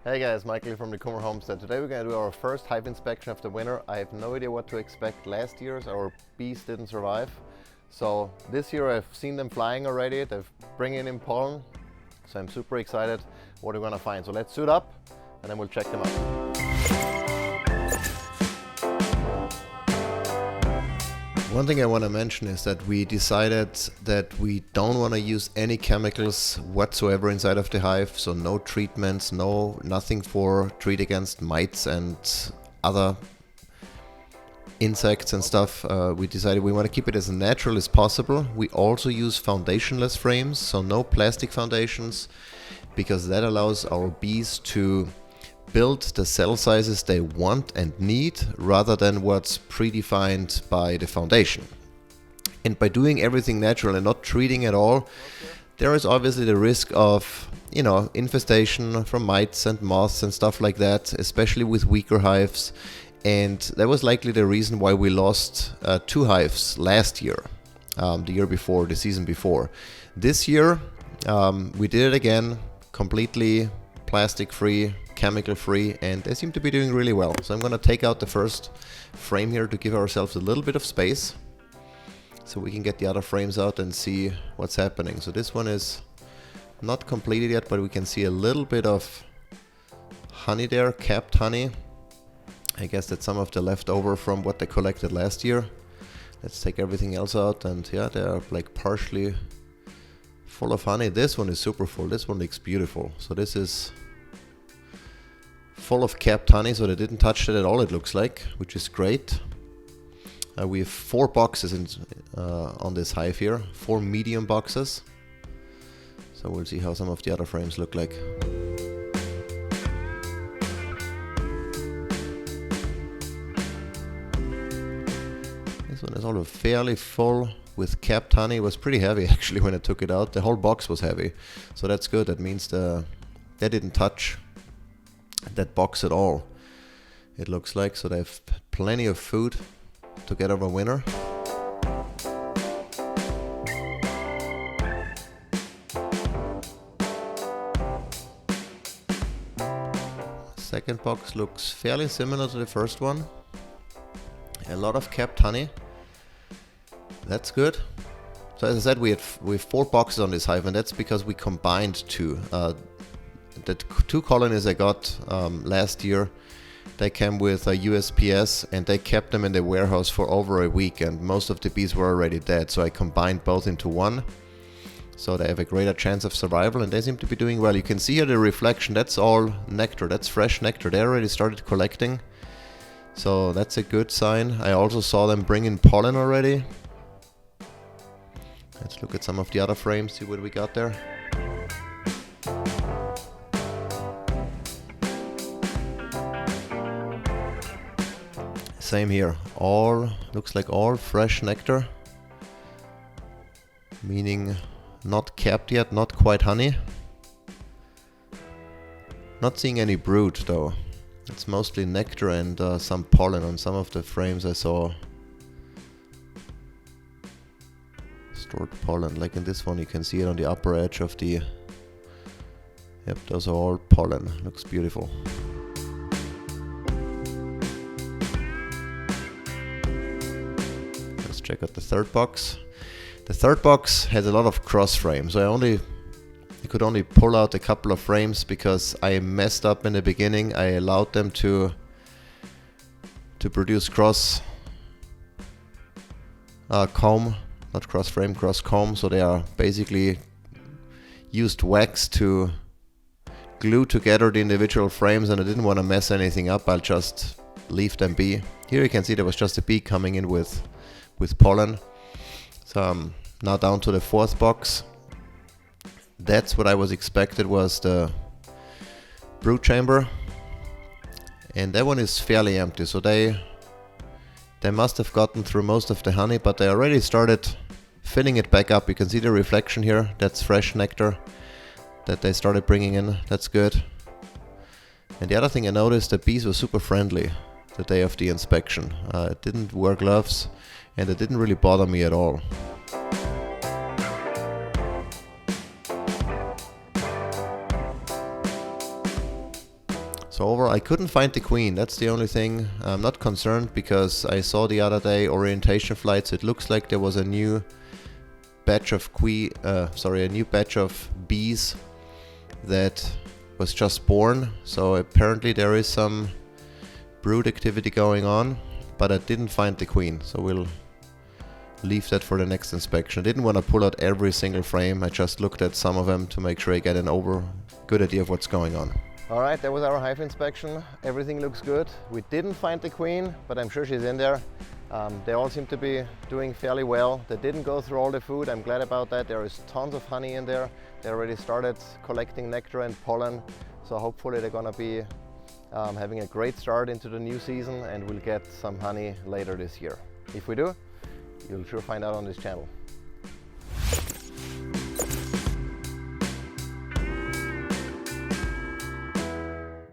Hey guys, Michael from the Kummer Homestead. Today we're going to do our first hive inspection of the winter. I have no idea what to expect. Last year's our bees didn't survive. So this year I've seen them flying already. They're bringing in pollen. So I'm super excited what we're going to find. So let's suit up and then we'll check them out. One thing I want to mention is that we decided that we don't want to use any chemicals whatsoever inside of the hive. So no treatments, nothing for treat against mites and other insects and stuff. We decided we want to keep it as natural as possible. We also use foundationless frames, so no plastic foundations, because that allows our bees to build the cell sizes they want and need rather than what's predefined by the foundation. And by doing everything natural and not treating at all, there is obviously the risk of, infestation from mites and moths and stuff like that, especially with weaker hives. And that was likely the reason why we lost 2 hives last year, the year before, the season before. This year, we did it again, completely plastic-free, chemical-free, and they seem to be doing really well. So I'm going to take out the first frame here to give ourselves a little bit of space so we can get the other frames out and see what's happening. So this one is not completed yet, but we can see a little bit of honey there, capped honey. I guess that's some of the leftover from what they collected last year. Let's take everything else out, and yeah, they are like partially full of honey. This one is super full. This one looks beautiful. So this is full of capped honey, so they didn't touch that at all, it looks like, which is great. We have 4 boxes on this hive here, 4 medium boxes. So we'll see how some of the other frames look like. This one is also fairly full with capped honey. It was pretty heavy actually when I took it out. The whole box was heavy, so that's good. That means they didn't touch that box at all, it looks like. So they have plenty of food to get over winter. Second box looks fairly similar to the first one. A lot of capped honey. That's good. So as I said, we have 4 boxes on this hive, and that's because we combined 2. The 2 colonies I got last year, they came with a USPS, and they kept them in the warehouse for over a week, and most of the bees were already dead. So I combined both into one, so they have a greater chance of survival, and they seem to be doing well. You can see here the reflection. That's all nectar. That's fresh nectar. They already started collecting, so that's a good sign. I also saw them bring in pollen already. Let's look at some of the other frames, see what we got there. Same here, looks like all fresh nectar, meaning not capped yet, not quite honey. Not seeing any brood though. It's mostly nectar and some pollen on some of the frames I saw. Stored pollen, like in this one you can see it on the upper edge of the... Yep, those are all pollen, looks beautiful. Check out the third box. The third box has a lot of cross frames. So I could only pull out a couple of frames because I messed up in the beginning. I allowed them to produce cross comb, not cross frame, cross comb. So they are basically used wax to glue together the individual frames, and I didn't want to mess anything up. I'll just leave them be. Here you can see there was just a bee coming in with pollen. So I'm now down to the 4th box. That's what I was expected, was the brood chamber, and that one is fairly empty. So they must have gotten through most of the honey, but they already started filling it back up. You can see the reflection here. That's fresh nectar that they started bringing in. That's good. And the other thing I noticed, the bees were super friendly the day of the inspection. Didn't wear gloves, and it didn't really bother me at all. So I couldn't find the queen. That's the only thing. I'm not concerned because I saw the other day orientation flights. It looks like there was a new batch of bees that was just born. So apparently there is some brood activity going on, but I didn't find the queen. So we'll leave that for the next inspection. I didn't want to pull out every single frame. I just looked at some of them to make sure I get an good idea of what's going on. All right, that was our hive inspection. Everything looks good. We didn't find the queen, but I'm sure she's in there. They all seem to be doing fairly well. They didn't go through all the food. I'm glad about that. There is tons of honey in there. They already started collecting nectar and pollen. So hopefully they're gonna be having a great start into the new season, and we'll get some honey later this year. If we do, you'll sure find out on this channel.